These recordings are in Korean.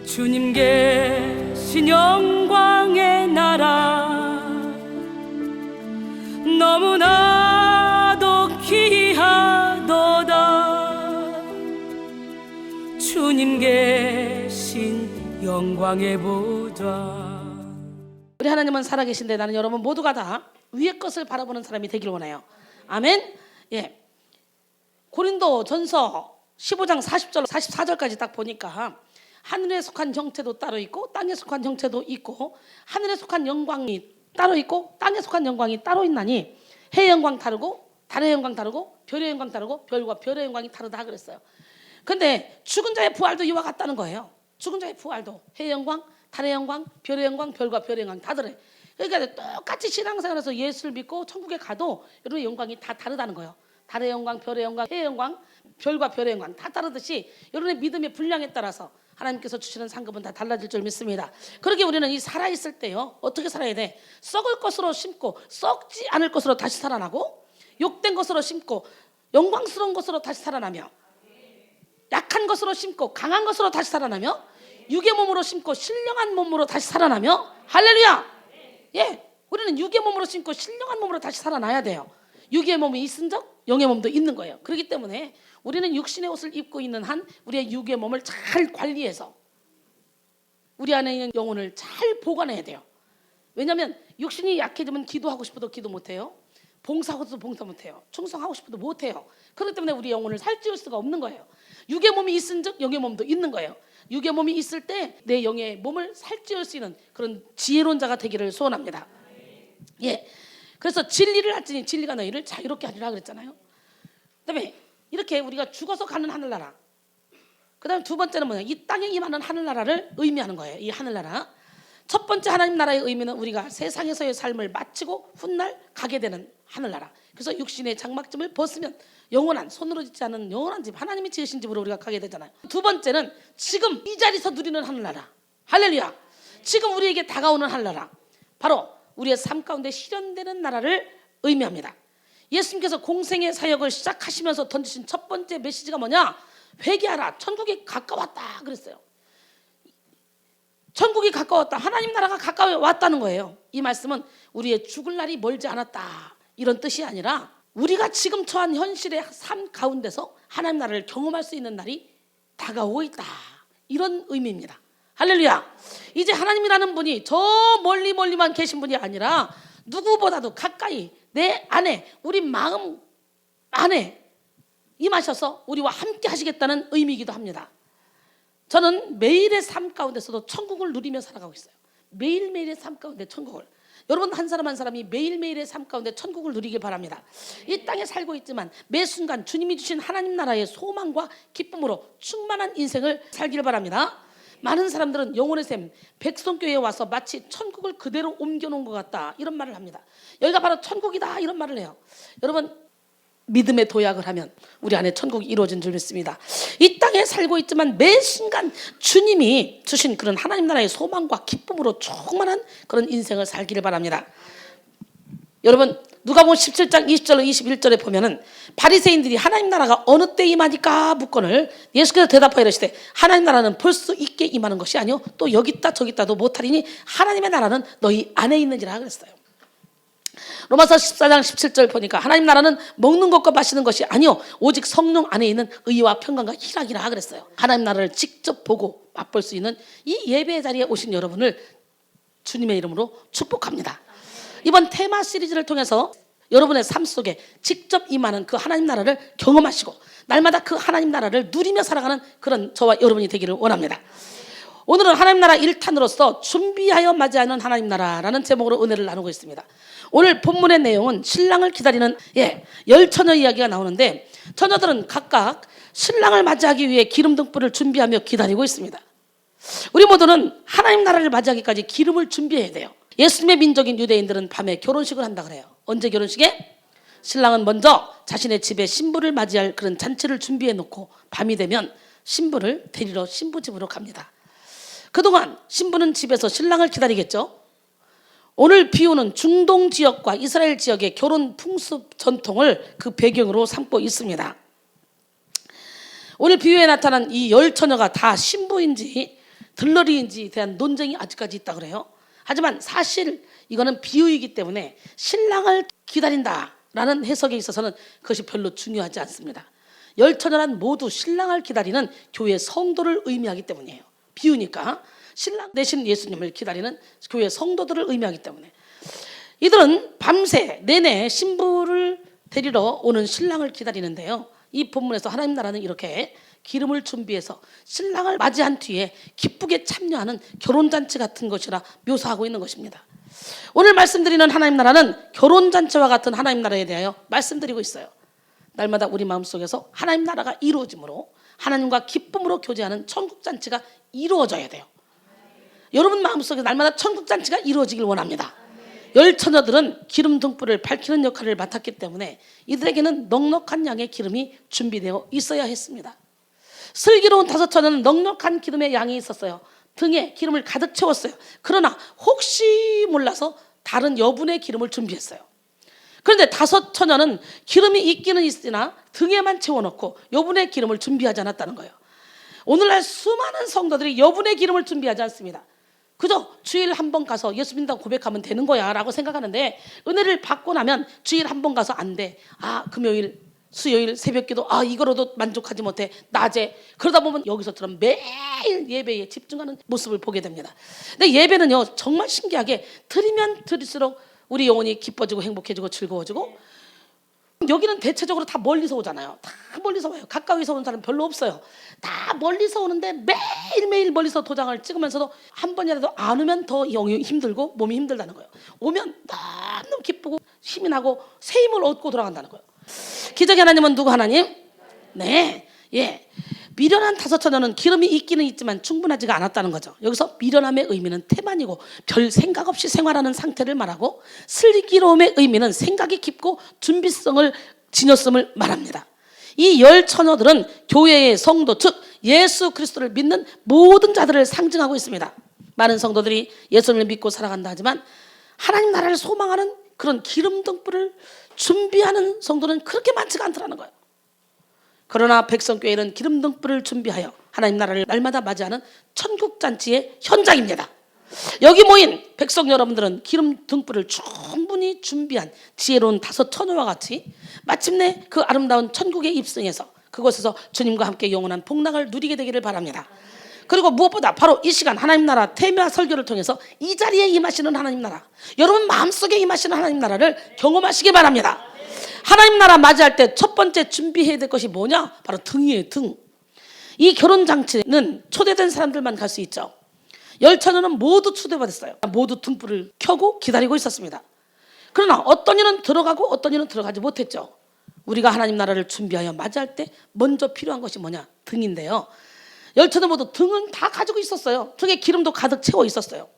주님 계신 영광의 나라 너무나도 귀하도다. 주님 계신 영광의 보좌. 우리 하나님은 살아계신데 나는 여러분 모두가 다 위의 것을 바라보는 사람이 되길 원해요. 아멘. 예. 고린도 전서 15장 40절 44절까지 딱 보니까 하늘에 속한 형체도 따로 있고 땅에 속한 형체도 있고 하늘에 속한 영광이 따로 있고 땅에 속한 영광이 따로 있나니 해의 영광 다르고 달의 영광 다르고 별의 영광 다르고 별과 별의 영광이 다르다 그랬어요. 근데 죽은 자의 부활도 이와 같다는 거예요. 죽은 자의 부활도 해의 영광, 달의 영광, 별의 영광, 별과 별의 영광 다 다르네. 그러니까 똑같이 신앙생활에서 예수를 믿고 천국에 가도 여러분의 영광이 다 다르다는 거예요. 달의 영광, 별의 영광, 해의 영광, 별과 별의 영광 다 다르듯이 여러분의 믿음의 분량에 따라서 하나님께서 주시는 상급은 다 달라질 줄 믿습니다. 그렇게 우리는 이 살아있을 때요 어떻게 살아야 돼? 썩을 것으로 심고 썩지 않을 것으로 다시 살아나고, 욕된 것으로 심고 영광스러운 것으로 다시 살아나며, 약한 것으로 심고 강한 것으로 다시 살아나며, 육의 몸으로 심고 신령한 몸으로 다시 살아나며. 할렐루야. 예, 우리는 육의 몸으로 심고 신령한 몸으로 다시 살아나야 돼요. 육의 몸이 있은 적 영의 몸도 있는 거예요. 그렇기 때문에 우리는 육신의 옷을 입고 있는 한 우리의 육의 몸을 잘 관리해서 우리 안에 있는 영혼을 잘 보관해야 돼요. 왜냐하면 육신이 약해지면 기도하고 싶어도 기도 못해요. 봉사하고 싶어도 봉사 못해요. 충성하고 싶어도 못해요. 그렇기 때문에 우리 영혼을 살찌울 수가 없는 거예요. 육의 몸이 있은 즉 영의 몸도 있는 거예요. 육의 몸이 있을 때 내 영의 몸을 살찌울 수 있는 그런 지혜로운 자가 되기를 소원합니다. 예, 그래서 진리를 할지니 진리가 너희를 자유롭게 하리라 그랬잖아요. 그다음에 이렇게 우리가 죽어서 가는 하늘나라, 그다음에 두 번째는 뭐냐, 이 땅에 임하는 하늘나라를 의미하는 거예요. 이 하늘나라 첫 번째 하나님 나라의 의미는 우리가 세상에서의 삶을 마치고 훗날 가게 되는 하늘나라. 그래서 육신의 장막짐을 벗으면 영원한, 손으로 짓지 않은 영원한 집, 하나님이 지으신 집으로 우리가 가게 되잖아요. 두 번째는 지금 이 자리에서 누리는 하늘나라. 할렐루야. 지금 우리에게 다가오는 하늘나라, 바로 우리의 삶 가운데 실현되는 나라를 의미합니다. 예수님께서 공생의 사역을 시작하시면서 던지신 첫 번째 메시지가 뭐냐? 회개하라, 천국이 가까웠다 그랬어요. 천국이 가까웠다, 하나님 나라가 가까워 왔다는 거예요. 이 말씀은 우리의 죽을 날이 멀지 않았다 이런 뜻이 아니라 우리가 지금 처한 현실의 삶 가운데서 하나님 나라를 경험할 수 있는 날이 다가오고 있다 이런 의미입니다. 할렐루야. 이제 하나님이라는 분이 저 멀리만 계신 분이 아니라 누구보다도 가까이 내 안에, 우리 마음 안에 임하셔서 우리와 함께 하시겠다는 의미이기도 합니다. 저는 매일의 삶 가운데서도 천국을 누리며 살아가고 있어요. 매일매일의 삶 가운데 천국을. 여러분 한 사람 한 사람이 매일매일의 삶 가운데 천국을 누리길 바랍니다. 이 땅에 살고 있지만 매 순간 주님이 주신 하나님 나라의 소망과 기쁨으로 충만한 인생을 살기를 바랍니다. 많은 사람들은 영혼의 샘 백성교회에 와서 마치 천국을 그대로 옮겨놓은 것 같다 이런 말을 합니다. 여기가 바로 천국이다 이런 말을 해요. 여러분 믿음의 도약을 하면 우리 안에 천국이 이루어진 줄 믿습니다. 이 땅에 살고 있지만 매 순간 주님이 주신 그런 하나님 나라의 소망과 기쁨으로 충만한 그런 인생을 살기를 바랍니다. 여러분 누가복음 17장 20절로 21절에 보면은 바리새인들이 하나님 나라가 어느 때 임하니까 묻거늘 예수께서 대답하여 이르시되 하나님 나라는 벌써 있게 임하는 것이 아니요 또 여기 있다 저기 있다도 못하리니 하나님의 나라는 너희 안에 있느니라 그랬어요. 로마서 14장 17절 보니까 하나님 나라는 먹는 것과 마시는 것이 아니요 오직 성령 안에 있는 의와 평강과 희락이라 그랬어요. 하나님 나라를 직접 보고 맛볼 수 있는 이 예배의 자리에 오신 여러분을 주님의 이름으로 축복합니다. 이번 테마 시리즈를 통해서 여러분의 삶 속에 직접 임하는 그 하나님 나라를 경험하시고 날마다 그 하나님 나라를 누리며 살아가는 그런 저와 여러분이 되기를 원합니다. 오늘은 하나님 나라 1탄으로서 준비하여 맞이하는 하나님 나라라는 제목으로 은혜를 나누고 있습니다. 오늘 본문의 내용은 신랑을 기다리는 열처녀 이야기가 나오는데 처녀들은 각각 신랑을 맞이하기 위해 기름 등불을 준비하며 기다리고 있습니다. 우리 모두는 하나님 나라를 맞이하기까지 기름을 준비해야 돼요. 예수님의 민족인 유대인들은 밤에 결혼식을 한다 그래요. 언제 결혼식에? 신랑은 먼저 자신의 집에 신부를 맞이할 그런 잔치를 준비해 놓고 밤이 되면 신부를 데리러 신부 집으로 갑니다. 그동안 신부는 집에서 신랑을 기다리겠죠. 오늘 비유는 중동 지역과 이스라엘 지역의 결혼 풍습 전통을 그 배경으로 삼고 있습니다. 오늘 비유에 나타난 이 열 처녀가 다 신부인지 들러리인지에 대한 논쟁이 아직까지 있다 그래요. 하지만 사실 이거는 비유이기 때문에 신랑을 기다린다라는 해석에 있어서는 그것이 별로 중요하지 않습니다. 열처녀란 모두 신랑을 기다리는 교회 성도를 의미하기 때문이에요. 비유니까 신랑 대신 예수님을 기다리는 교회 성도들을 의미하기 때문에 이들은 밤새 내내 신부를 데리러 오는 신랑을 기다리는데요. 이 본문에서 하나님 나라는 이렇게 기름을 준비해서 신랑을 맞이한 뒤에 기쁘게 참여하는 결혼잔치 같은 것이라 묘사하고 있는 것입니다. 오늘 말씀드리는 하나님 나라는 결혼잔치와 같은 하나님 나라에 대하여 말씀드리고 있어요. 날마다 우리 마음속에서 하나님 나라가 이루어짐으로 하나님과 기쁨으로 교제하는 천국잔치가 이루어져야 돼요. 여러분 마음속에 날마다 천국잔치가 이루어지길 원합니다. 열처녀들은 기름 등불을 밝히는 역할을 맡았기 때문에 이들에게는 넉넉한 양의 기름이 준비되어 있어야 했습니다. 슬기로운 5처녀는 넉넉한 기름의 양이 있었어요. 등에 기름을 가득 채웠어요. 그러나 혹시 몰라서 다른 여분의 기름을 준비했어요. 그런데 5처녀는 기름이 있기는 있으나 등에만 채워놓고 여분의 기름을 준비하지 않았다는 거예요. 오늘날 수많은 성도들이 여분의 기름을 준비하지 않습니다. 그저 주일 한 번 가서 예수 믿는다고 고백하면 되는 거야 라고 생각하는데, 은혜를 받고 나면 주일 한 번 가서 안 돼. 금요일 수요일 새벽기도 이거로도 만족하지 못해. 낮에 그러다 보면 여기서처럼 매일 예배에 집중하는 모습을 보게 됩니다. 근데 예배는요 정말 신기하게 드리면 드릴수록 우리 영혼이 기뻐지고 행복해지고 즐거워지고, 여기는 대체적으로 다 멀리서 오잖아요. 다 멀리서 와요. 가까이서 오는 사람 별로 없어요. 다 멀리서 오는데 매일매일 멀리서 도장을 찍으면서도 한 번이라도 안 오면 더 영이 힘들고 몸이 힘들다는 거예요. 오면 너무 기쁘고 힘이 나고 새 힘을 얻고 돌아간다는 거예요. 기적의 하나님은 누구 하나님? 네, 예. 미련한 5처녀는 기름이 있기는 있지만 충분하지가 않았다는 거죠. 여기서 미련함의 의미는 태만이고 별 생각 없이 생활하는 상태를 말하고, 슬기로움의 의미는 생각이 깊고 준비성을 지녔음을 말합니다. 이 10처녀들은 교회의 성도, 즉 예수 그리스도를 믿는 모든 자들을 상징하고 있습니다. 많은 성도들이 예수님을 믿고 살아간다 하지만 하나님 나라를 소망하는 그런 기름 등불을 준비하는 성도는 그렇게 많지가 않더라는 거예요. 그러나 백성교회는 기름 등불을 준비하여 하나님 나라를 날마다 맞이하는 천국잔치의 현장입니다. 여기 모인 백성 여러분들은 기름 등불을 충분히 준비한 지혜로운 5처녀와 같이 마침내 그 아름다운 천국에 입성해서 그곳에서 주님과 함께 영원한 복락을 누리게 되기를 바랍니다. 그리고 무엇보다 바로 이 시간 하나님 나라 테마 설교를 통해서 이 자리에 임하시는 하나님 나라, 여러분 마음속에 임하시는 하나님 나라를 경험하시기 바랍니다. 하나님 나라 맞이할 때 첫 번째 준비해야 될 것이 뭐냐? 바로 등이에요. 등. 이 결혼잔치는 초대된 사람들만 갈 수 있죠. 10처녀는 모두 초대받았어요. 모두 등불을 켜고 기다리고 있었습니다. 그러나 어떤 이는 들어가고 어떤 이는 들어가지 못했죠. 우리가 하나님 나라를 준비하여 맞이할 때 먼저 필요한 것이 뭐냐? 등인데요. 10처녀 모두 등은 다 가지고 있었어요. 등에 기름도 가득 채워 있었어요.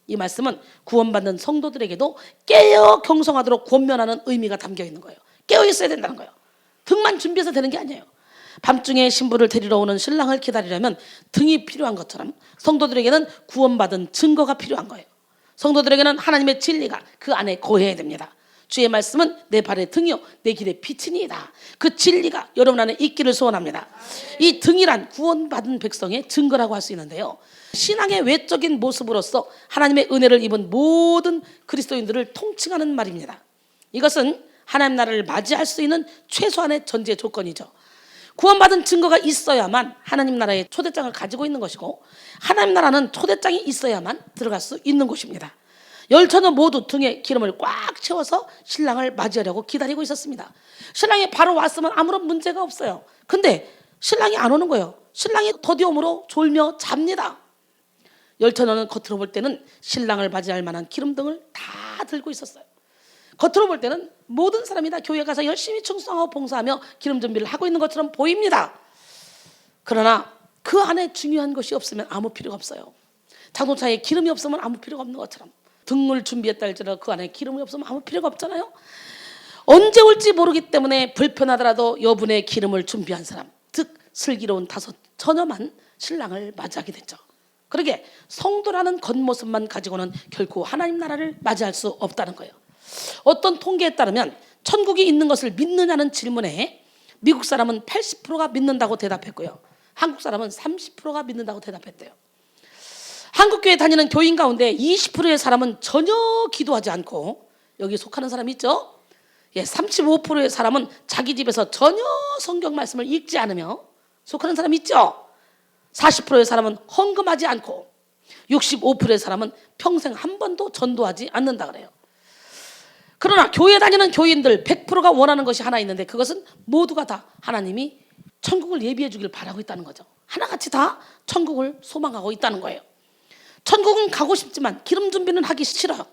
이 말씀은 구원받는 성도들에게도 깨어 경성하도록 권면하는 의미가 담겨 있는 거예요. 깨어 있어야 된다는 거예요. 등만 준비해서 되는 게 아니에요. 밤중에 신부를 데리러 오는 신랑을 기다리려면 등이 필요한 것처럼 성도들에게는 구원받은 증거가 필요한 거예요. 성도들에게는 하나님의 진리가 그 안에 거해야 됩니다. 주의 말씀은 내 발의 등이요 내 길의 빛이니이다. 그 진리가 여러분 안에 있기를 소원합니다. 이 등이란 구원받은 백성의 증거라고 할 수 있는데요, 신앙의 외적인 모습으로서 하나님의 은혜를 입은 모든 그리스도인들을 통칭하는 말입니다. 이것은 하나님 나라를 맞이할 수 있는 최소한의 전제 조건이죠. 구원받은 증거가 있어야만 하나님 나라의 초대장을 가지고 있는 것이고, 하나님 나라는 초대장이 있어야만 들어갈 수 있는 곳입니다. 10처녀 모두 등에 기름을 꽉 채워서 신랑을 맞이하려고 기다리고 있었습니다. 신랑이 바로 왔으면 아무런 문제가 없어요. 근데 신랑이 안 오는 거예요. 신랑이 더디움으로 졸며 잡니다. 10처녀는 겉으로 볼 때는 신랑을 맞이할 만한 기름등을 다 들고 있었어요. 겉으로 볼 때는 모든 사람이 다 교회 가서 열심히 충성하고 봉사하며 기름 준비를 하고 있는 것처럼 보입니다. 그러나 그 안에 중요한 것이 없으면 아무 필요가 없어요. 자동차에 기름이 없으면 아무 필요가 없는 것처럼 등을 준비했다 할지라도 그 안에 기름이 없으면 아무 필요가 없잖아요. 언제 올지 모르기 때문에 불편하더라도 여분의 기름을 준비한 사람, 즉 슬기로운 5처녀만 신랑을 맞이하게 됐죠. 그러게 성도라는 겉모습만 가지고는 결코 하나님 나라를 맞이할 수 없다는 거예요. 어떤 통계에 따르면 천국이 있는 것을 믿느냐는 질문에 미국 사람은 80%가 믿는다고 대답했고요, 한국 사람은 30%가 믿는다고 대답했대요. 한국교회 다니는 교인 가운데 20%의 사람은 전혀 기도하지 않고, 여기 속하는 사람 있죠? 35%의 사람은 자기 집에서 전혀 성경 말씀을 읽지 않으며 속하는 사람 있죠? 40%의 사람은 헌금하지 않고, 65%의 사람은 평생 한 번도 전도하지 않는다 그래요. 그러나 교회 다니는 교인들 100%가 원하는 것이 하나 있는데, 그것은 모두가 다 하나님이 천국을 예비해 주길 바라고 있다는 거죠. 하나같이 다 천국을 소망하고 있다는 거예요. 천국은 가고 싶지만 기름 준비는 하기 싫어요.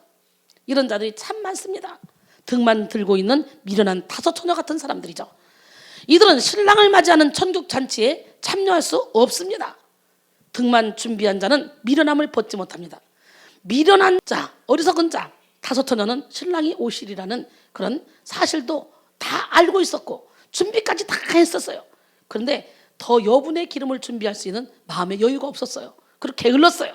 이런 자들이 참 많습니다. 등만 들고 있는 미련한 다섯 처녀 같은 사람들이죠. 이들은 신랑을 맞이하는 천국 잔치에 참여할 수 없습니다. 등만 준비한 자는 미련함을 벗지 못합니다. 미련한 자, 어리석은 자, 다섯 처녀는 신랑이 오시리라는 그런 사실도 다 알고 있었고 준비까지 다 했었어요. 그런데 더 여분의 기름을 준비할 수 있는 마음의 여유가 없었어요. 그렇게 흘렀어요.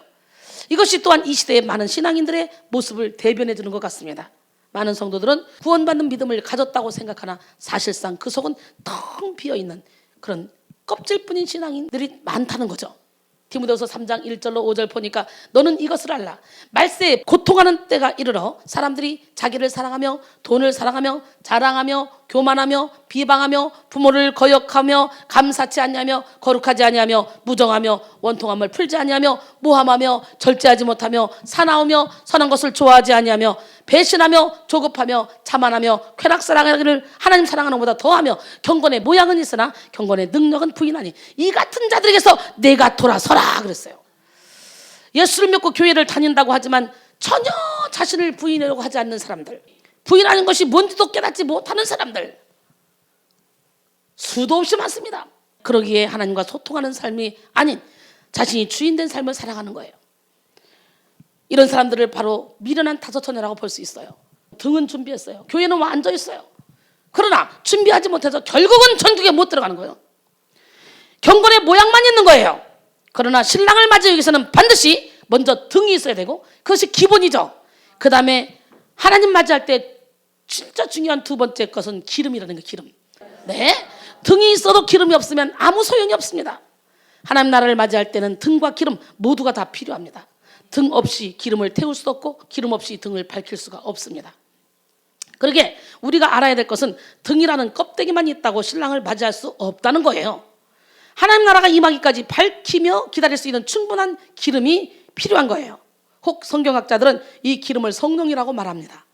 이것이 또한 이 시대의 많은 신앙인들의 모습을 대변해 주는 것 같습니다. 많은 성도들은 구원받는 믿음을 가졌다고 생각하나 사실상 그 속은 텅 비어있는 그런 껍질뿐인 신앙인들이 많다는 거죠. 디모데후서 3장 1절로 5절 보니까 너는 이것을 알라. 말세에 고통하는 때가 이르러 사람들이 자기를 사랑하며 돈을 사랑하며 자랑하며 교만하며 비방하며 부모를 거역하며 감사치 아니하며 거룩하지 아니하며 무정하며 원통함을 풀지 아니하며 모함하며 절제하지 못하며 사나우며 선한 것을 좋아하지 아니하며 배신하며 조급하며 자만하며 쾌락사랑하기를 하나님 사랑하는 것보다 더하며 경건의 모양은 있으나 경건의 능력은 부인하니 이 같은 자들에게서 내가 돌아서라 그랬어요. 예수를 믿고 교회를 다닌다고 하지만 전혀 자신을 부인하려고 하지 않는 사람들, 부인하는 것이 뭔지도 깨닫지 못하는 사람들 수도 없이 많습니다. 그러기에 하나님과 소통하는 삶이 아닌 자신이 주인된 삶을 살아가는 거예요. 이런 사람들을 바로 미련한 다섯 처녀라고 볼 수 있어요. 등은 준비했어요. 교회는 와 앉아 있어요. 그러나 준비하지 못해서 결국은 천국에 못 들어가는 거예요. 경건의 모양만 있는 거예요. 그러나 신랑을 맞이하기 위해서는 반드시 먼저 등이 있어야 되고 그것이 기본이죠. 그 다음에 하나님 맞이할 때 진짜 중요한 두 번째 것은 기름이라는 거예요. 기름. 네, 등이 있어도 기름이 없으면 아무 소용이 없습니다. 하나님 나라를 맞이할 때는 등과 기름 모두가 다 필요합니다. 등 없이 기름을 태울 수도 없고 기름 없이 등을 밝힐 수가 없습니다. 그러게 우리가 알아야 될 것은 등이라는 껍데기만 있다고 신랑을 맞이할 수 없다는 거예요. 하나님 나라가 임하기까지 밝히며 기다릴 수 있는 충분한 기름이 필요한 거예요. 혹 성경학자들은 이 기름을 성령이라고 말합니다.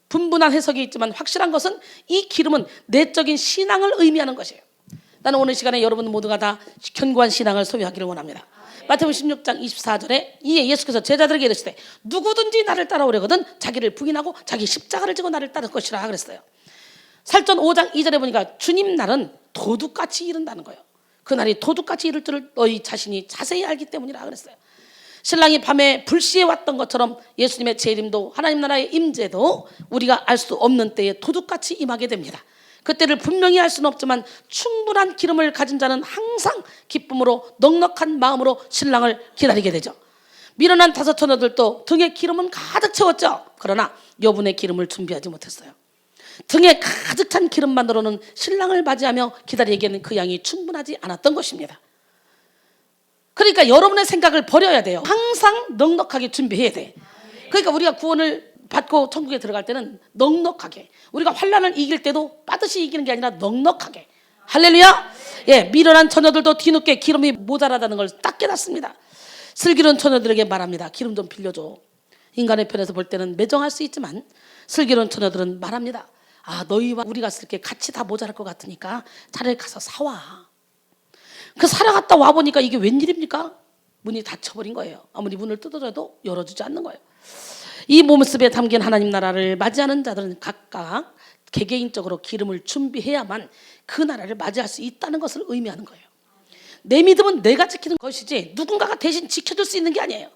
분분한 해석이 있지만 확실한 것은 이 기름은 내적인 신앙을 의미하는 것이에요. 나는 오늘 시간에 여러분 모두가 다 견고한 신앙을 소유하기를 원합니다. 마태복음 16장 24절에 이에 예수께서 제자들에게 이르시되 누구든지 나를 따라오려거든 자기를 부인하고 자기 십자가를 지고 나를 따를 것이라 그랬어요. 살전 5장 2절에 보니까 주님 날은 도둑같이 이른다는 거예요. 그날이 도둑같이 이를 줄을 너희 자신이 자세히 알기 때문이라 그랬어요. 신랑이 밤에 불시에 왔던 것처럼 예수님의 재림도 하나님 나라의 임재도 우리가 알 수 없는 때에 도둑같이 임하게 됩니다. 그때를 분명히 알 수는 없지만 충분한 기름을 가진 자는 항상 기쁨으로 넉넉한 마음으로 신랑을 기다리게 되죠. 미련한 다섯 처녀들도 등에 기름은 가득 채웠죠. 그러나 여분의 기름을 준비하지 못했어요. 등에 가득 찬 기름만으로는 신랑을 맞이하며 기다리기에는 그 양이 충분하지 않았던 것입니다. 그러니까 여러분의 생각을 버려야 돼요. 항상 넉넉하게 준비해야 돼. 그러니까 우리가 구원을 받고 천국에 들어갈 때는 넉넉하게, 우리가 환난을 이길 때도 빠듯이 이기는 게 아니라 넉넉하게. 할렐루야. 미련한 처녀들도 뒤늦게 기름이 모자라다는 걸 딱 깨닫습니다. 슬기로운 처녀들에게 말합니다. 기름 좀 빌려줘. 인간의 편에서 볼 때는 매정할 수 있지만 슬기로운 처녀들은 말합니다. 너희와 우리가 쓸게 같이 다 모자랄 것 같으니까 차라리 가서 사와. 그 사러 갔다 와보니까 이게 웬일입니까? 문이 닫혀버린 거예요. 아무리 문을 뜯어줘도 열어주지 않는 거예요. 이 모습에 담긴 하나님 나라를 맞이하는 자들은 각각 개개인적으로 기름을 준비해야만 그 나라를 맞이할 수 있다는 것을 의미하는 거예요. 내 믿음은 내가 지키는 것이지 누군가가 대신 지켜줄 수 있는 게 아니에요.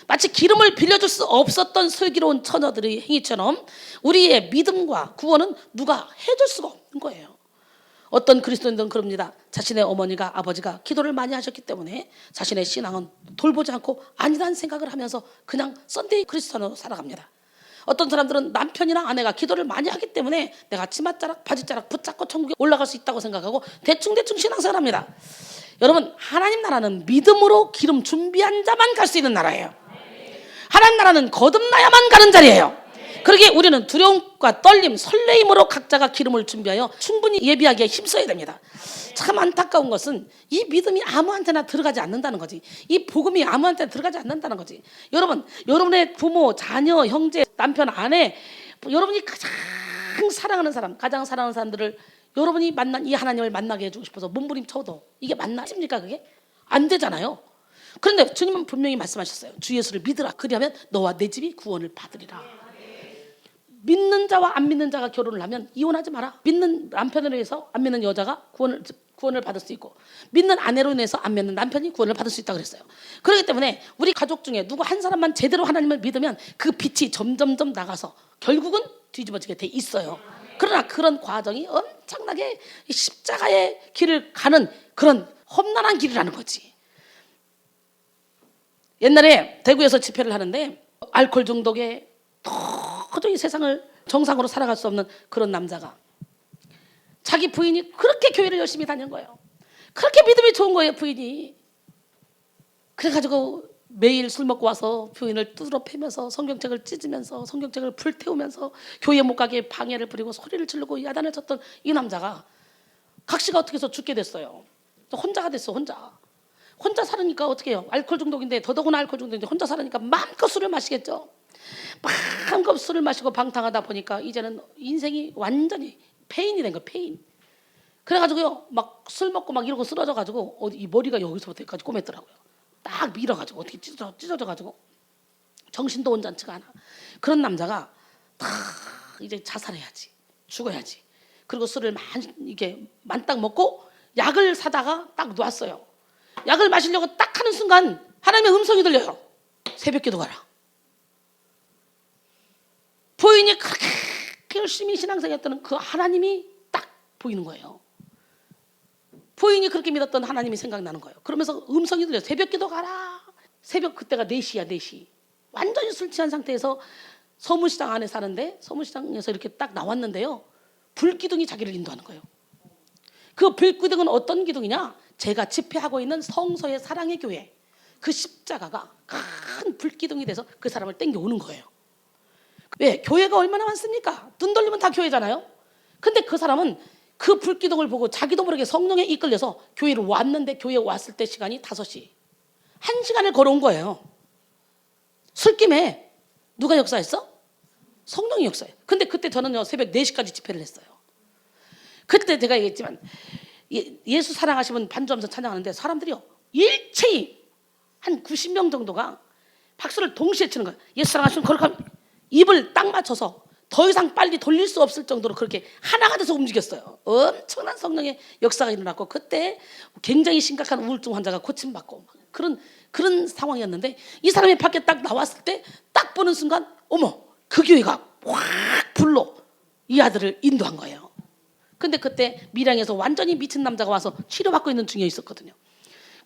마치 기름을 빌려줄 수 없었던 슬기로운 처녀들의 행위처럼 우리의 믿음과 구원은 누가 해줄 수가 없는 거예요. 어떤 그리스도인들은 그럽니다. 자신의 어머니가 아버지가 기도를 많이 하셨기 때문에 자신의 신앙은 돌보지 않고 아니라는 생각을 하면서 그냥 썬데이 크리스천으로 살아갑니다. 어떤 사람들은 남편이나 아내가 기도를 많이 하기 때문에 내가 치맛자락 바지자락 붙잡고 천국에 올라갈 수 있다고 생각하고 대충대충 신앙생활합니다. 여러분, 하나님 나라는 믿음으로 기름 준비한 자만 갈 수 있는 나라예요. 하나님 나라는 거듭나야만 가는 자리예요. 그러기에 우리는 두려움과 떨림, 설레임으로 각자가 기름을 준비하여 충분히 예비하기에 힘써야 됩니다. 참 안타까운 것은 이 믿음이 아무한테나 들어가지 않는다는 거지. 이 복음이 아무한테나 들어가지 않는다는 거지. 여러분, 여러분의 부모, 자녀, 형제, 남편, 아내, 여러분이 가장 사랑하는 사람, 가장 사랑하는 사람들을 여러분이 만난 이 하나님을 만나게 해주고 싶어서 몸부림쳐도 이게 맞나십니까? 그게? 안 되잖아요. 그런데 주님은 분명히 말씀하셨어요. 주 예수를 믿으라. 그리하면 너와 내 집이 구원을 받으리라. 믿는 자와 안 믿는 자가 결혼을 하면 이혼하지 마라. 믿는 남편으로 인해서 안 믿는 여자가 구원을 받을 수 있고, 믿는 아내로 인해서 안 믿는 남편이 구원을 받을 수 있다고 그랬어요. 그렇기 때문에 우리 가족 중에 누구 한 사람만 제대로 하나님을 믿으면 그 빛이 점점점 나가서 결국은 뒤집어지게 돼 있어요. 그러나 그런 과정이 엄청나게 십자가의 길을 가는 그런 험난한 길이라는 거지. 옛날에 대구에서 집회를 하는데 알코올 중독에 도저히 세상을 정상으로 살아갈 수 없는 그런 남자가 자기 부인이 그렇게 교회를 열심히 다니는 거예요. 그렇게 믿음이 좋은 거예요, 부인이. 그래가지고 매일 술 먹고 와서 부인을 두드러 패면서 성경책을 찢으면서 성경책을 불태우면서 교회 못 가게 방해를 부리고 소리를 지르고 야단을 쳤던 이 남자가 각시가 어떻게 해서 죽게 됐어요. 혼자가 됐어. 혼자 살으니까 어떻게 해요? 알코올 중독인데, 더더구나 알코올 중독인데 혼자 살으니까 마음껏 술을 마시겠죠. 마음껏 술을 마시고 방탕하다 보니까 이제는 인생이 완전히 폐인이 된 거예요. 폐인. 그래가지고요, 막 술 먹고 막 이러고 쓰러져가지고 이 머리가 여기서부터 여기까지 꼬맸더라고요. 딱 밀어가지고 어떻게 찢어져가지고 정신도 온전치가 않아. 그런 남자가 다 이제 자살해야지, 죽어야지. 그리고 술을 이게 만딱 먹고 약을 사다가 딱 놨어요. 약을 마시려고 딱 하는 순간 하나님의 음성이 들려요. 새벽기도 가라. 부인이 그렇게 열심히 신앙생활했던 그 하나님이 딱 보이는 거예요. 부인이 그렇게 믿었던 하나님이 생각나는 거예요. 그러면서 음성이 들려요. 새벽기도 가라. 새벽 그때가 4시야 4시. 완전히 술 취한 상태에서 서문시장 안에 사는데 서문시장에서 이렇게 딱 나왔는데요. 불기둥이 자기를 인도하는 거예요. 그 불기둥은 어떤 기둥이냐? 제가 집회하고 있는 성서의 사랑의 교회, 그 십자가가 큰 불기둥이 돼서 그 사람을 땡겨오는 거예요. 왜? 교회가 얼마나 많습니까? 눈 돌리면 다 교회잖아요. 근데 그 사람은 그 불기둥을 보고 자기도 모르게 성령에 이끌려서 교회로 왔는데, 교회에 왔을 때 시간이 5시. 1시간을 걸어온 거예요. 술김에 누가 역사했어? 성령이 역사해. 근데 그때 저는요, 새벽 4시까지 집회를 했어요. 그때 제가 얘기했지만 예수 사랑하시면 반주하면서 찬양하는데 사람들이요, 일체히 한 90명 정도가 박수를 동시에 치는 거예요. 예수 사랑하시면 그렇게 하면 입을 딱 맞춰서 더 이상 빨리 돌릴 수 없을 정도로 그렇게 하나가 돼서 움직였어요. 엄청난 성령의 역사가 일어났고, 그때 굉장히 심각한 우울증 환자가 고침받고 그런 상황이었는데, 이 사람이 밖에 딱 나왔을 때 딱 보는 순간 어머, 그 교회가 확 불로 이 아들을 인도한 거예요. 근데 그때 밀양에서 완전히 미친 남자가 와서 치료받고 있는 중에 있었거든요.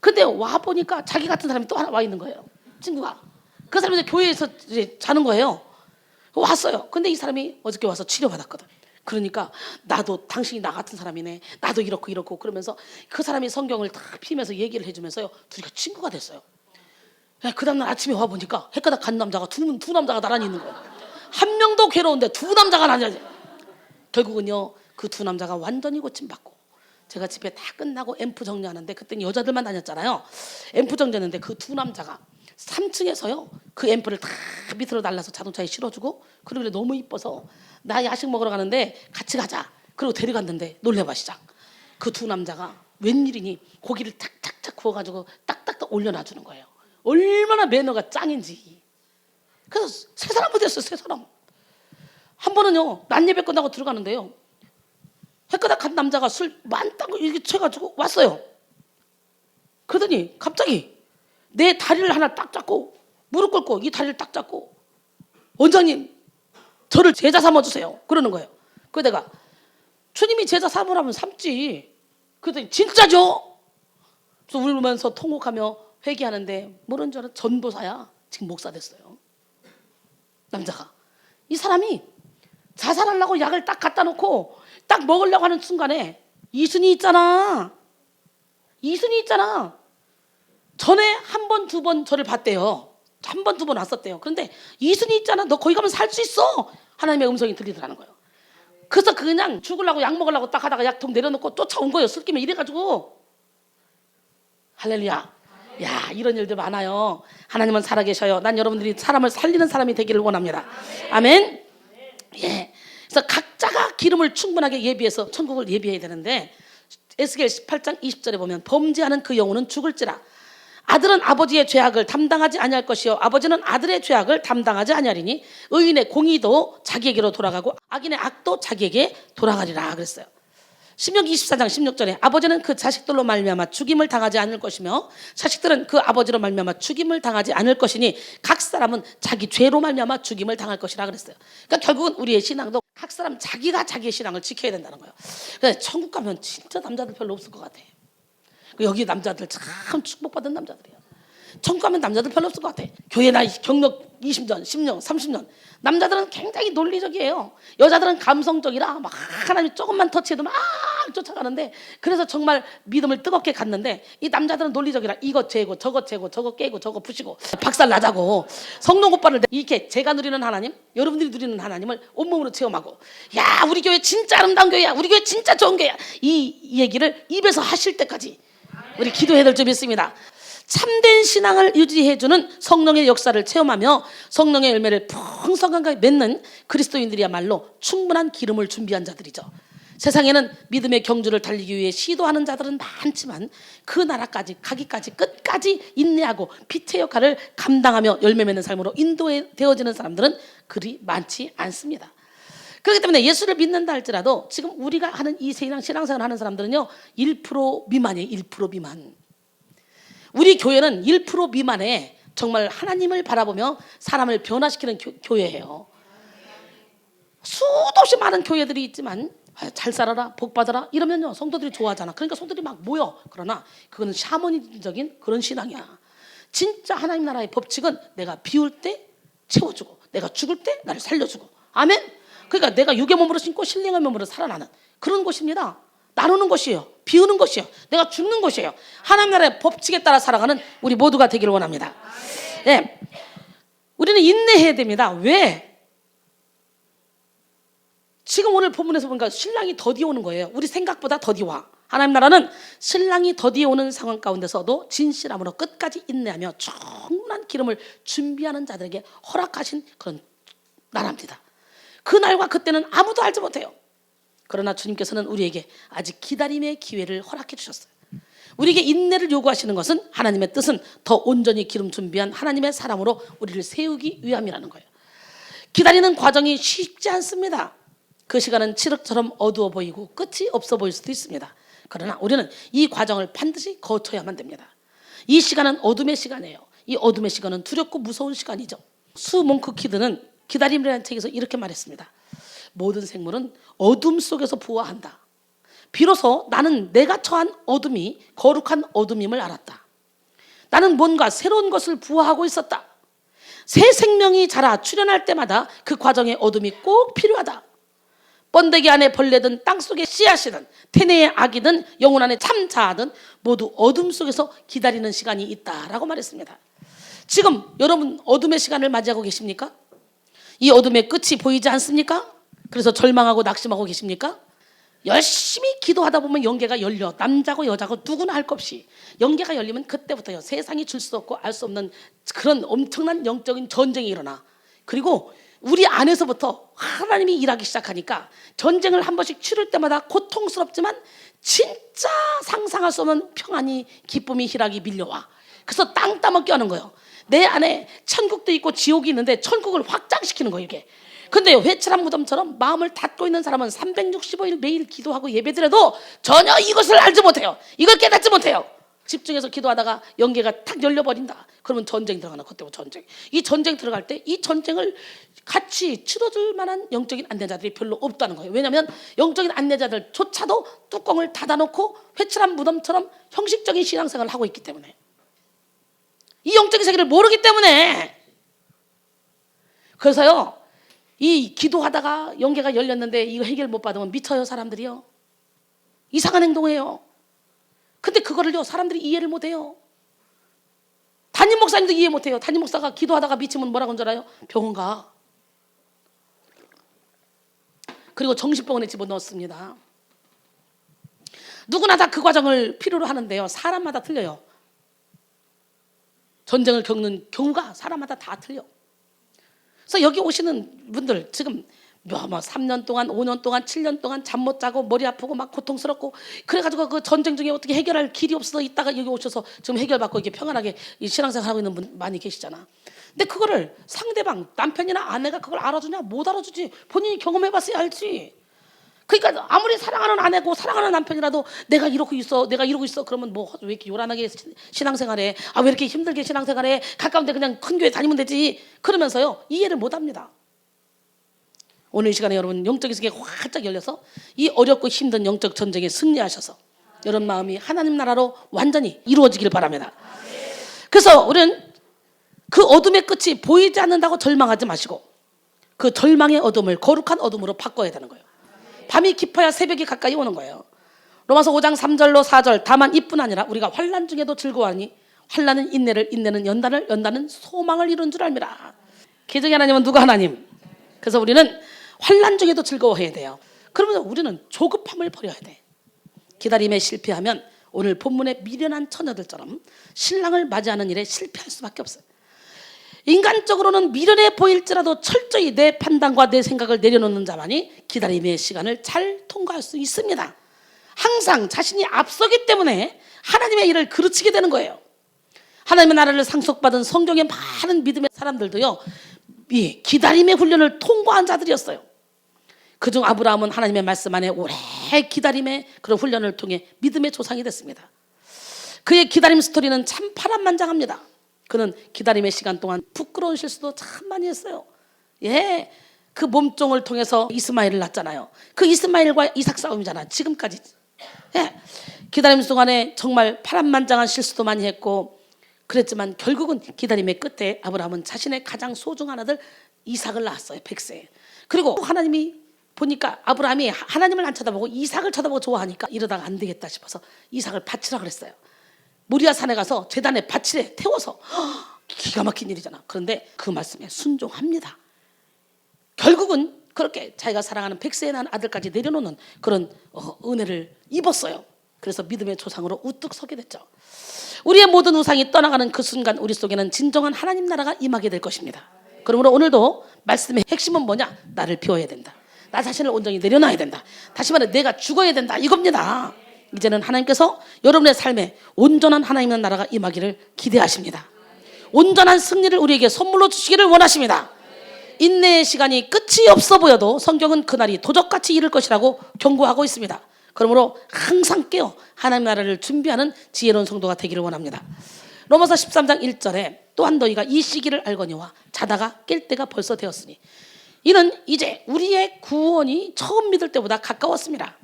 근데 와 보니까 자기 같은 사람이 또 하나 와 있는 거예요. 친구가. 그 사람이 교회에서 이제 자는 거예요. 왔어요. 근데 이 사람이 어저께 와서 치료받았거든. 그러니까 나도 당신이 나 같은 사람이네. 나도 이렇고 그러면서 그 사람이 성경을 딱 피면서 얘기를 해주면서요, 둘이가 친구가 됐어요. 그 다음날 아침에 와 보니까 헷가닥 간 남자가 두 남자가 나란히 있는 거예요. 한 명도 괴로운데 2 남자가 나란히. 결국은요, 그 2 남자가 완전히 고침받고, 제가 집회 다 끝나고 앰프 정리하는데, 그때는 여자들만 다녔잖아요. 앰프 정리하는데 그 2 남자가 3층에서요 그 앰프를 다 밑으로 날라서 자동차에 실어주고, 그리고 너무 이뻐서 나 야식 먹으러 가는데 같이 가자. 그리고 데려갔는데 놀래봐 시작. 그 2 남자가 웬일이니 고기를 탁탁탁 구워가지고 딱딱딱 올려놔주는 거예요. 얼마나 매너가 짱인지. 그래서 세 사람이 됐어요. 세 사람. 한 번은요, 낮 예배 끝나고 들어가는데요, 헷가닥 한 남자가 술 많다고 이렇게 쳐가지고 왔어요. 그러더니 갑자기 내 다리를 하나 딱 잡고, 무릎 꿇고 이 다리를 딱 잡고, 원장님 저를 제자 삼아주세요 그러는 거예요. 그래서 내가 주님이 제자 삼으라면 삼지. 그랬더니 진짜죠? 그래서 울면서 통곡하며 회개하는데, 모르는 줄 알아? 전도사야. 지금 목사 됐어요. 남자가. 이 사람이 자살하려고 약을 딱 갖다 놓고 딱 먹으려고 하는 순간에 이순이 있잖아. 전에 한 번, 두 번 저를 봤대요. 한 번, 두 번 왔었대요. 그런데 이순이 있잖아. 너 거기 가면 살 수 있어. 하나님의 음성이 들리더라는 거예요. 그래서 그냥 죽으려고 약 먹으려고 딱 하다가 약통 내려놓고 쫓아온 거예요. 술김에 이래가지고. 할렐루야. 야, 이런 일들 많아요. 하나님은 살아계셔요. 난 여러분들이 사람을 살리는 사람이 되기를 원합니다. 아멘. 예. 그래서 각자가 기름을 충분하게 예비해서 천국을 예비해야 되는데, 에스겔 18장 20절에 보면 범죄하는 그 영혼은 죽을지라. 아들은 아버지의 죄악을 담당하지 아니할 것이요 아버지는 아들의 죄악을 담당하지 아니하리니 의인의 공의도 자기에게로 돌아가고 악인의 악도 자기에게 돌아가리라 그랬어요. 신명기 24장 16절에 아버지는 그 자식들로 말미암아 죽임을 당하지 않을 것이며 자식들은 그 아버지로 말미암아 죽임을 당하지 않을 것이니 각 사람은 자기 죄로 말미암아 죽임을 당할 것이라 그랬어요. 그러니까 결국은 우리의 신앙도 각 사람 자기가 자기의 신앙을 지켜야 된다는 거예요. 그래서 천국 가면 진짜 남자들 별로 없을 것 같아. 여기 남자들 참 축복받은 남자들이야. 천국 가면 남자들 별로 없을 것 같아. 교회 나이 경력 20년, 10년, 30년. 남자들은 굉장히 논리적이에요. 여자들은 감성적이라 막 하나님 조금만 터치해도 막 쫓아가는데, 그래서 정말 믿음을 뜨겁게 갖는데, 이 남자들은 논리적이라 이것 재고 저것 재고 저것 깨고 저것 부시고 박살 나자고 성령 오빠를 이렇게 제가 누리는 하나님, 여러분들이 누리는 하나님을 온몸으로 체험하고, 야 우리 교회 진짜 아름다운 교회야, 우리 교회 진짜 좋은 교회야, 이 얘기를 입에서 하실 때까지 우리 기도해야 될 줄 믿습니다. 참된 신앙을 유지해주는 성령의 역사를 체험하며 성령의 열매를 풍성하게 맺는 그리스도인들이야말로 충분한 기름을 준비한 자들이죠. 세상에는 믿음의 경주를 달리기 위해 시도하는 자들은 많지만 그 나라까지 가기까지 끝까지 인내하고 빛의 역할을 감당하며 열매 맺는 삶으로 인도되어지는 사람들은 그리 많지 않습니다. 그렇기 때문에 예수를 믿는다 할지라도 지금 우리가 하는 이 신앙생활 하는 사람들은요 1% 미만이에요. 1% 미만. 우리 교회는 1% 미만의 정말 하나님을 바라보며 사람을 변화시키는 교회예요. 수도 없이 많은 교회들이 있지만 잘 살아라 복 받아라 이러면요 성도들이 좋아하잖아. 그러니까 성도들이 막 모여. 그러나 그거는 샤머니즘적인 그런 신앙이야. 진짜 하나님 나라의 법칙은 내가 비울 때 채워주고 내가 죽을 때 나를 살려주고. 아멘. 그러니까 내가 육의 몸으로 신고 신령의 몸으로 살아나는 그런 것입니다. 나누는 것이에요. 비우는 것이에요. 내가 죽는 것이에요. 하나님 나라의 법칙에 따라 살아가는 우리 모두가 되기를 원합니다. 네. 우리는 인내해야 됩니다. 왜? 지금 오늘 본문에서 보니까 신랑이 더디 오는 거예요. 우리 생각보다 더디 와. 하나님 나라는 신랑이 더디 오는 상황 가운데서도 진실함으로 끝까지 인내하며 충분한 기름을 준비하는 자들에게 허락하신 그런 나라입니다. 그날과 그때는 아무도 알지 못해요. 그러나 주님께서는 우리에게 아직 기다림의 기회를 허락해 주셨어요. 우리에게 인내를 요구하시는 것은 하나님의 뜻은 더 온전히 기름 준비한 하나님의 사람으로 우리를 세우기 위함이라는 거예요. 기다리는 과정이 쉽지 않습니다. 그 시간은 칠흑처럼 어두워 보이고 끝이 없어 보일 수도 있습니다. 그러나 우리는 이 과정을 반드시 거쳐야만 됩니다. 이 시간은 어둠의 시간이에요. 이 어둠의 시간은 두렵고 무서운 시간이죠. 수 몽크 키드는 기다림이라는 책에서 이렇게 말했습니다. 모든 생물은 어둠 속에서 부화한다. 비로소 나는 내가 처한 어둠이 거룩한 어둠임을 알았다. 나는 뭔가 새로운 것을 부화하고 있었다. 새 생명이 자라 출현할 때마다 그 과정에 어둠이 꼭 필요하다. 번데기 안에 벌레든 땅속의 씨앗이든 태내의 악이든 영혼 안에 참자든 모두 어둠 속에서 기다리는 시간이 있다라고 말했습니다. 지금 여러분 어둠의 시간을 맞이하고 계십니까? 이 어둠의 끝이 보이지 않습니까? 그래서 절망하고 낙심하고 계십니까? 열심히 기도하다 보면 영계가 열려. 남자고 여자고 누구나 할 것 없이 영계가 열리면 그때부터요 세상이 줄 수 없고 알 수 없는 그런 엄청난 영적인 전쟁이 일어나. 그리고 우리 안에서부터 하나님이 일하기 시작하니까 전쟁을 한 번씩 치를 때마다 고통스럽지만 진짜 상상할 수 없는 평안이 기쁨이 희락이 밀려와. 그래서 땅 따먹게 하는 거예요. 내 안에 천국도 있고 지옥이 있는데 천국을 확장시키는 거예요 이게. 근데 회칠한 무덤처럼 마음을 닫고 있는 사람은 365일 매일 기도하고 예배드려도 전혀 이것을 알지 못해요. 이걸 깨닫지 못해요. 집중해서 기도하다가 연계가 탁 열려버린다. 그러면 전쟁 들어가나. 그때부터 전쟁. 이 전쟁 들어갈 때 이 전쟁을 같이 치러줄 만한 영적인 안내자들이 별로 없다는 거예요. 왜냐하면 영적인 안내자들조차도 뚜껑을 닫아놓고 회칠한 무덤처럼 형식적인 신앙생활을 하고 있기 때문에, 이 영적인 세계를 모르기 때문에. 그래서요 이 기도하다가 영계가 열렸는데 이거 해결 못 받으면 미쳐요. 사람들이요. 이상한 행동해요. 근데 그거를요 사람들이 이해를 못해요. 담임 목사님도 이해 못해요. 담임 목사가 기도하다가 미치면 뭐라고 하는 줄 알아요? 병원 가. 그리고 정신병원에 집어넣었습니다. 누구나 다 그 과정을 필요로 하는데요, 사람마다 틀려요. 전쟁을 겪는 경우가 사람마다 다 틀려. 그래서 여기 오시는 분들 지금 3년 동안, 5년 동안, 7년 동안 잠 못 자고 머리 아프고 막 고통스럽고 그래가지고 그 전쟁 중에 어떻게 해결할 길이 없어서 있다가 여기 오셔서 지금 해결받고 이렇게 평안하게 신앙생활하고 있는 분 많이 계시잖아. 근데 그거를 상대방 남편이나 아내가 그걸 알아주냐? 못 알아주지. 본인이 경험해봤어야 알지. 그러니까 아무리 사랑하는 아내고 사랑하는 남편이라도 내가 이러고 있어, 내가 이러고 있어 그러면 뭐 왜 이렇게 요란하게 신앙생활해? 아 왜 이렇게 힘들게 신앙생활해? 가까운데 그냥 큰 교회 다니면 되지. 그러면서요 이해를 못합니다. 오늘 이 시간에 여러분 영적인 세계가 활짝 열려서 이 어렵고 힘든 영적 전쟁에 승리하셔서 여러분 마음이 하나님 나라로 완전히 이루어지길 바랍니다. 그래서 우리는 그 어둠의 끝이 보이지 않는다고 절망하지 마시고 그 절망의 어둠을 거룩한 어둠으로 바꿔야 되는 거예요. 밤이 깊어야 새벽이 가까이 오는 거예요. 로마서 5장 3절로 4절 다만 이뿐 아니라 우리가 환난 중에도 즐거워하니 환난은 인내를, 인내는 연단을, 연단은 소망을 이룬 줄 압니다. 계정의 하나님은 누가 하나님? 그래서 우리는 환난 중에도 즐거워해야 돼요. 그러면 우리는 조급함을 버려야 돼. 기다림에 실패하면 오늘 본문의 미련한 처녀들처럼 신랑을 맞이하는 일에 실패할 수밖에 없어요. 인간적으로는 미련해 보일지라도 철저히 내 판단과 내 생각을 내려놓는 자만이 기다림의 시간을 잘 통과할 수 있습니다. 항상 자신이 앞서기 때문에 하나님의 일을 그르치게 되는 거예요. 하나님의 나라를 상속받은 성경의 많은 믿음의 사람들도요 이 기다림의 훈련을 통과한 자들이었어요. 그중 아브라함은 하나님의 말씀 안에 오래 기다림의 그런 훈련을 통해 믿음의 조상이 됐습니다. 그의 기다림 스토리는 참 파란만장합니다. 그는 기다림의 시간 동안 부끄러운 실수도 참 많이 했어요. 예, 그 몸종을 통해서 이스마엘을 낳았잖아요. 그 이스마엘과 이삭 싸움이잖아. 지금까지. 예, 기다림 동안에 정말 파란만장한 실수도 많이 했고 그랬지만 결국은 기다림의 끝에 아브라함은 자신의 가장 소중한 아들 이삭을 낳았어요. 100세에. 그리고 하나님이 보니까 아브라함이 하나님을 안 쳐다보고 이삭을 쳐다보고 좋아하니까 이러다가 안 되겠다 싶어서 이삭을 바치라 그랬어요. 모리아 산에 가서 제단에 바치래 태워서 기가 막힌 일이잖아. 그런데 그 말씀에 순종합니다. 결국은 그렇게 자기가 사랑하는 100세에 난 아들까지 내려놓는 그런 은혜를 입었어요. 그래서 믿음의 조상으로 우뚝 서게 됐죠. 우리의 모든 우상이 떠나가는 그 순간 우리 속에는 진정한 하나님 나라가 임하게 될 것입니다. 그러므로 오늘도 말씀의 핵심은 뭐냐? 나를 비워야 된다. 나 자신을 온전히 내려놔야 된다. 다시 말해 내가 죽어야 된다 이겁니다. 이제는 하나님께서 여러분의 삶에 온전한 하나님의 나라가 임하기를 기대하십니다. 온전한 승리를 우리에게 선물로 주시기를 원하십니다. 인내의 시간이 끝이 없어 보여도 성경은 그날이 도적같이 이를 것이라고 경고하고 있습니다. 그러므로 항상 깨어 하나님 나라를 준비하는 지혜로운 성도가 되기를 원합니다. 로마서 13장 1절에 또한 너희가 이 시기를 알거니와 자다가 깰 때가 벌써 되었으니 이는 이제 우리의 구원이 처음 믿을 때보다 가까웠습니다.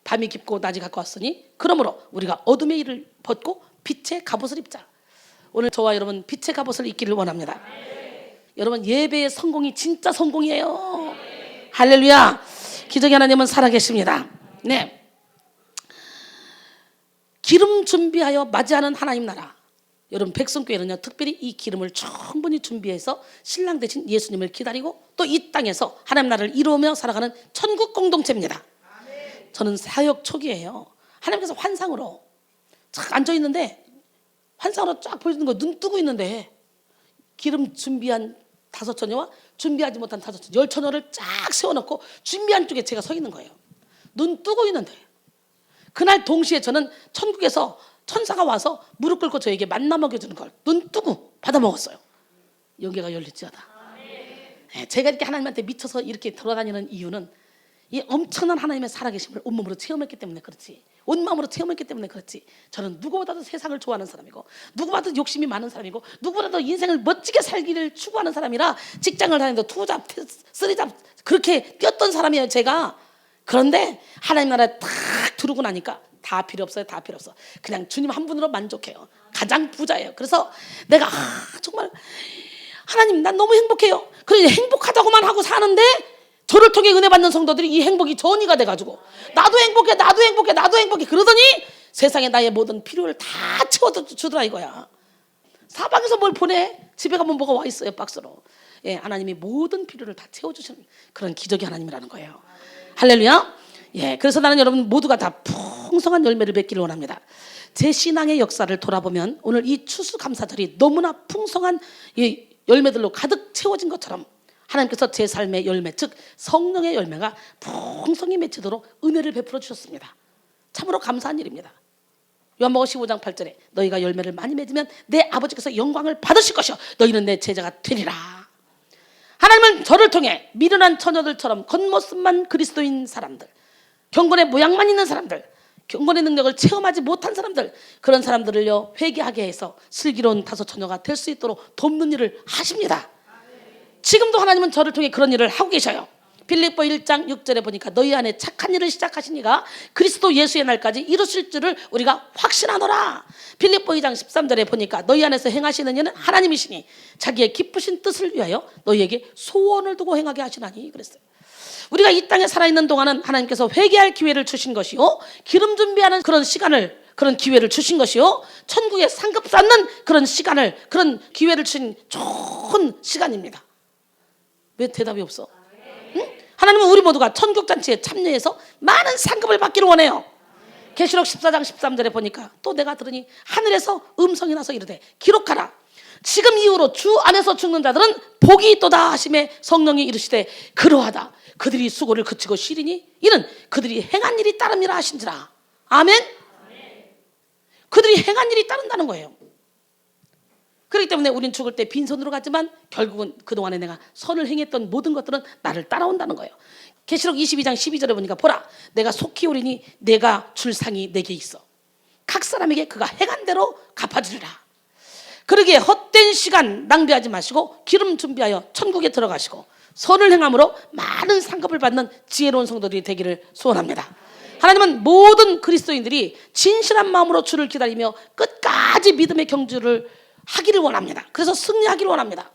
밤이 깊고 낮이 가까웠으니 그러므로 우리가 어둠의 일을 벗고 빛의 갑옷을 입자. 오늘 저와 여러분 빛의 갑옷을 입기를 원합니다. 여러분 예배의 성공이 진짜 성공이에요. 할렐루야. 기적의 하나님은 살아계십니다. 네. 기름 준비하여 맞이하는 하나님 나라. 여러분 백성교회는요 특별히 이 기름을 충분히 준비해서 신랑 되신 예수님을 기다리고 또 이 땅에서 하나님 나라를 이루며 살아가는 천국 공동체입니다. 저는 사역 초기예요. 하나님께서 환상으로 쫙 앉아있는데 환상으로 쫙 보여주는 거 눈 뜨고 있는데 기름 준비한 5처녀와 준비하지 못한 5처녀 10처녀를 쫙 세워놓고 준비한 쪽에 제가 서 있는 거예요. 눈 뜨고 있는데 그날 동시에 저는 천국에서 천사가 와서 무릎 꿇고 저에게 만나 먹여주는 걸 눈 뜨고 받아 먹었어요. 영계가 열릴지어다. 네, 제가 이렇게 하나님한테 미쳐서 이렇게 돌아다니는 이유는 이 엄청난 하나님의 살아계심을 온몸으로 체험했기 때문에 그렇지, 온 마음으로 체험했기 때문에 그렇지. 저는 누구보다도 세상을 좋아하는 사람이고 누구보다도 욕심이 많은 사람이고 누구보다도 인생을 멋지게 살기를 추구하는 사람이라 직장을 다니면서 투잡, 쓰리잡 그렇게 뛰었던 사람이에요 제가. 그런데 하나님 나라에 탁 들어오고 나니까 다 필요 없어요. 다 필요 없어. 그냥 주님 한 분으로 만족해요. 가장 부자예요. 그래서 내가 정말 하나님 난 너무 행복해요. 그래 행복하다고만 하고 사는데 저를 통해 은혜 받는 성도들이 이 행복이 전이가 돼가지고 나도 행복해 나도 행복해 나도 행복해 그러더니 세상에 나의 모든 필요를 다 채워주더라 이거야. 사방에서 뭘 보내? 집에 가면 뭐가 와 있어요 박스로. 예, 하나님이 모든 필요를 다 채워주시는 그런 기적의 하나님이라는 거예요. 할렐루야. 예, 그래서 나는 여러분 모두가 다 풍성한 열매를 맺기를 원합니다. 제 신앙의 역사를 돌아보면 오늘 이 추수감사절이 너무나 풍성한 이 열매들로 가득 채워진 것처럼 하나님께서 제 삶의 열매, 즉 성령의 열매가 풍성히 맺히도록 은혜를 베풀어 주셨습니다. 참으로 감사한 일입니다. 요한복음 15장 8절에 너희가 열매를 많이 맺으면 내 아버지께서 영광을 받으실 것이요 너희는 내 제자가 되리라. 하나님은 저를 통해 미련한 처녀들처럼 겉모습만 그리스도인 사람들, 경건의 모양만 있는 사람들, 경건의 능력을 체험하지 못한 사람들, 그런 사람들을요 회개하게 해서 슬기로운 다섯 처녀가 될 수 있도록 돕는 일을 하십니다. 지금도 하나님은 저를 통해 그런 일을 하고 계셔요. 빌립보 1장 6절에 보니까 너희 안에 착한 일을 시작하신 이가 그리스도 예수의 날까지 이루실 줄을 우리가 확신하노라. 빌립보 2장 13절에 보니까 너희 안에서 행하시는 이는 하나님이시니 자기의 기쁘신 뜻을 위하여 너희에게 소원을 두고 행하게 하시나니 그랬어요. 우리가 이 땅에 살아있는 동안은 하나님께서 회개할 기회를 주신 것이요 기름 준비하는 그런 시간을 그런 기회를 주신 것이요 천국에 상급 쌓는 그런 시간을 그런 기회를 주신 좋은 시간입니다. 왜 대답이 없어? 응? 하나님은 우리 모두가 천국잔치에 참여해서 많은 상급을 받기를 원해요. 계시록 14장 13절에 보니까 또 내가 들으니 하늘에서 음성이 나서 이르되 기록하라. 지금 이후로 주 안에서 죽는 자들은 복이 있도다 하심에 성령이 이르시되 그러하다. 그들이 수고를 그치고 쉬리니 이는 그들이 행한 일이 따름이라 하신지라. 아멘. 그들이 행한 일이 따른다는 거예요. 그렇기 때문에 우린 죽을 때 빈손으로 가지만 결국은 그동안에 내가 선을 행했던 모든 것들은 나를 따라온다는 거예요. 계시록 22장 12절에 보니까 보라 내가 속히 오리니 내가 줄 상이 내게 있어 각 사람에게 그가 행한 대로 갚아주리라. 그러기에 헛된 시간 낭비하지 마시고 기름 준비하여 천국에 들어가시고 선을 행함으로 많은 상급을 받는 지혜로운 성도들이 되기를 소원합니다. 하나님은 모든 그리스도인들이 진실한 마음으로 주를 기다리며 끝까지 믿음의 경주를 하기를 원합니다. 그래서 승리하기를 원합니다.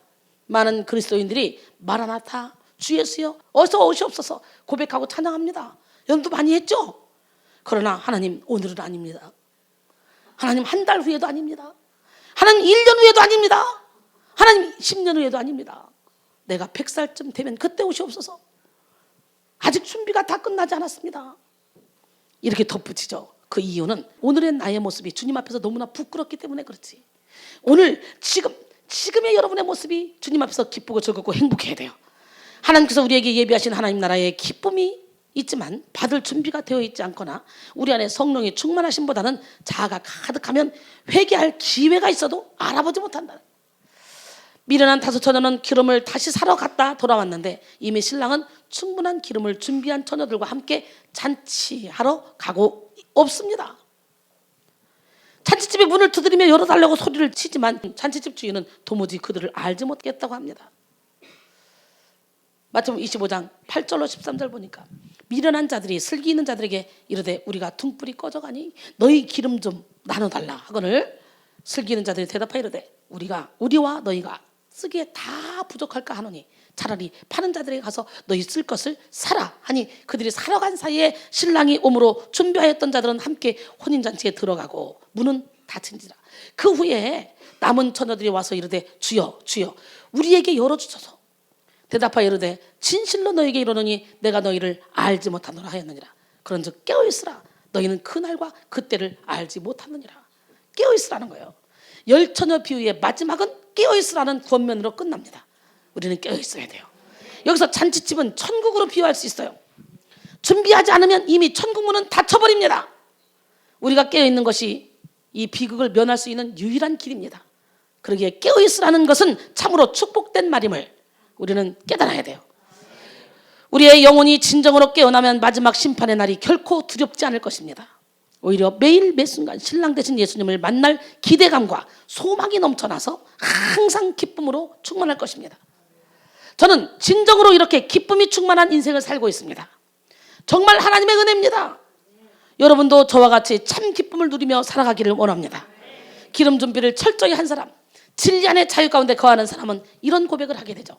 많은 그리스도인들이 마라나타 주 예수여 어서 오시옵소서 고백하고 찬양합니다. 여러분도 많이 했죠? 그러나 하나님 오늘은 아닙니다. 하나님 한 달 후에도 아닙니다. 하나님 1년 후에도 아닙니다. 하나님 10년 후에도 아닙니다. 내가 100살쯤 되면 그때 오시옵소서. 아직 준비가 다 끝나지 않았습니다. 이렇게 덧붙이죠. 그 이유는 오늘의 나의 모습이 주님 앞에서 너무나 부끄럽기 때문에 그렇지. 오늘 지금의 여러분의 모습이 주님 앞에서 기쁘고 즐겁고 행복해야 돼요. 하나님께서 우리에게 예비하신 하나님 나라의 기쁨이 있지만 받을 준비가 되어 있지 않거나 우리 안에 성령의 충만하심보다는 자아가 가득하면 회개할 기회가 있어도 알아보지 못한다. 미련한 다섯 처녀는 기름을 다시 사러 갔다 돌아왔는데 이미 신랑은 충분한 기름을 준비한 처녀들과 함께 잔치하러 가고 없습니다. 잔치집의 문을 두드리며 열어달라고 소리를 치지만 잔치집 주인은 도무지 그들을 알지 못했다고 합니다. 마태복음 25장 8절로 13절 보니까 미련한 자들이 슬기 있는 자들에게 이르되 우리가 퉁불이 꺼져가니 너희 기름 좀 나눠달라 하거늘 슬기 있는 자들이 대답하여 이르되 우리와 너희가 쓰기에 다 부족할까 하노니 차라리 파는 자들에게 가서 너희 쓸 것을 사라 하니 그들이 사러 간 사이에 신랑이 오므로 준비하였던 자들은 함께 혼인잔치에 들어가고 문은 닫힌지라. 그 후에 남은 처녀들이 와서 이르되 주여 주여 우리에게 열어주소서. 대답하여 이르되 진실로 너에게 이르노니 내가 너희를 알지 못하노라 하였느니라. 그런즉 깨어있으라. 너희는 그날과 그때를 알지 못하느니라. 깨어있으라는 거예요. 열 처녀 비유의 마지막은 깨어있으라는 권면으로 끝납니다. 우리는 깨어있어야 돼요. 여기서 잔치집은 천국으로 비유할 수 있어요. 준비하지 않으면 이미 천국 문은 닫혀버립니다. 우리가 깨어있는 것이 이 비극을 면할 수 있는 유일한 길입니다. 그러기에 깨어있으라는 것은 참으로 축복된 말임을 우리는 깨달아야 돼요. 우리의 영혼이 진정으로 깨어나면 마지막 심판의 날이 결코 두렵지 않을 것입니다. 오히려 매일 매순간 신랑 되신 예수님을 만날 기대감과 소망이 넘쳐나서 항상 기쁨으로 충만할 것입니다. 저는 진정으로 이렇게 기쁨이 충만한 인생을 살고 있습니다. 정말 하나님의 은혜입니다. 여러분도 저와 같이 참 기쁨을 누리며 살아가기를 원합니다. 기름 준비를 철저히 한 사람, 진리 안의 자유 가운데 거하는 사람은 이런 고백을 하게 되죠.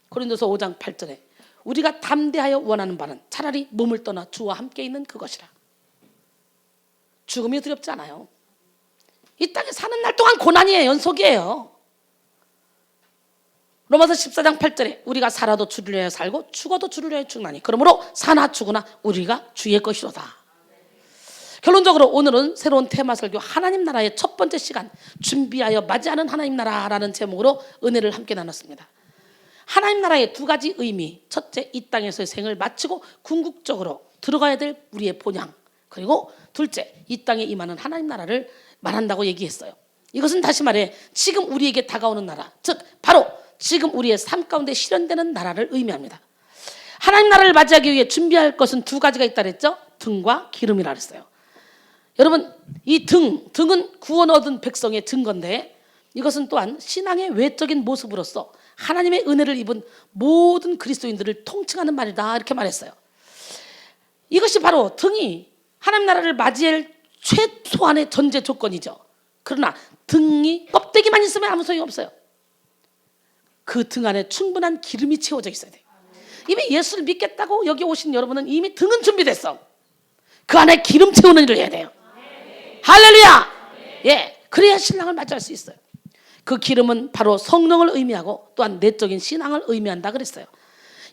고린도서 5장 8절에 우리가 담대하여 원하는 바는 차라리 몸을 떠나 주와 함께 있는 그것이라. 죽음이 두렵지 않아요. 이 땅에 사는 날 동안 고난이에요. 연속이에요. 로마서 14장 8절에 우리가 살아도 주를 위하여 살고 죽어도 주를 위하여 죽나니 그러므로 사나 죽으나 우리가 주의 것이로다. 결론적으로 오늘은 새로운 테마 설교 하나님 나라의 첫 번째 시간 준비하여 맞이하는 하나님 나라라는 제목으로 은혜를 함께 나눴습니다. 하나님 나라의 두 가지 의미, 첫째 이 땅에서의 생을 마치고 궁극적으로 들어가야 될 우리의 본향, 그리고 둘째 이 땅에 임하는 하나님 나라를 말한다고 얘기했어요. 이것은 다시 말해 지금 우리에게 다가오는 나라, 즉 바로 지금 우리의 삶 가운데 실현되는 나라를 의미합니다. 하나님 나라를 맞이하기 위해 준비할 것은 두 가지가 있다 그랬죠. 등과 기름이라 그랬어요. 여러분 이 등은 구원 얻은 백성의 증거인데 이것은 또한 신앙의 외적인 모습으로서 하나님의 은혜를 입은 모든 그리스도인들을 통칭하는 말이다 이렇게 말했어요. 이것이 바로 등이 하나님 나라를 맞이할 최소한의 전제 조건이죠. 그러나 등이 껍데기만 있으면 아무 소용이 없어요. 그 등 안에 충분한 기름이 채워져 있어야 돼요. 이미 예수를 믿겠다고 여기 오신 여러분은 이미 등은 준비됐어. 그 안에 기름 채우는 일을 해야 돼요. 할렐루야! 예, 그래야 신랑을 맞이할 수 있어요. 그 기름은 바로 성령을 의미하고 또한 내적인 신앙을 의미한다 그랬어요.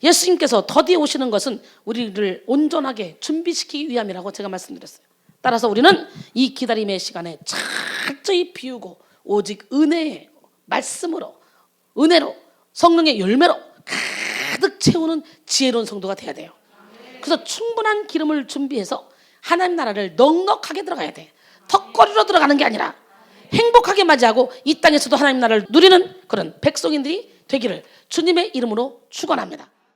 예수님께서 더디 오시는 것은 우리를 온전하게 준비시키기 위함이라고 제가 말씀드렸어요. 따라서 우리는 이 기다림의 시간에 철저히 비우고 오직 은혜의 말씀으로, 은혜로, 성령의 열매로 가득 채우는 지혜로운 성도가 돼야 돼요. 그래서 충분한 기름을 준비해서 하나님 나라를 넉넉하게 들어가야 돼. 턱걸이로 들어가는 게 아니라 행복하게 맞이하고 이 땅에서도 하나님 나라를 누리는 그런 백성인들이 되기를 주님의 이름으로 축원합니다.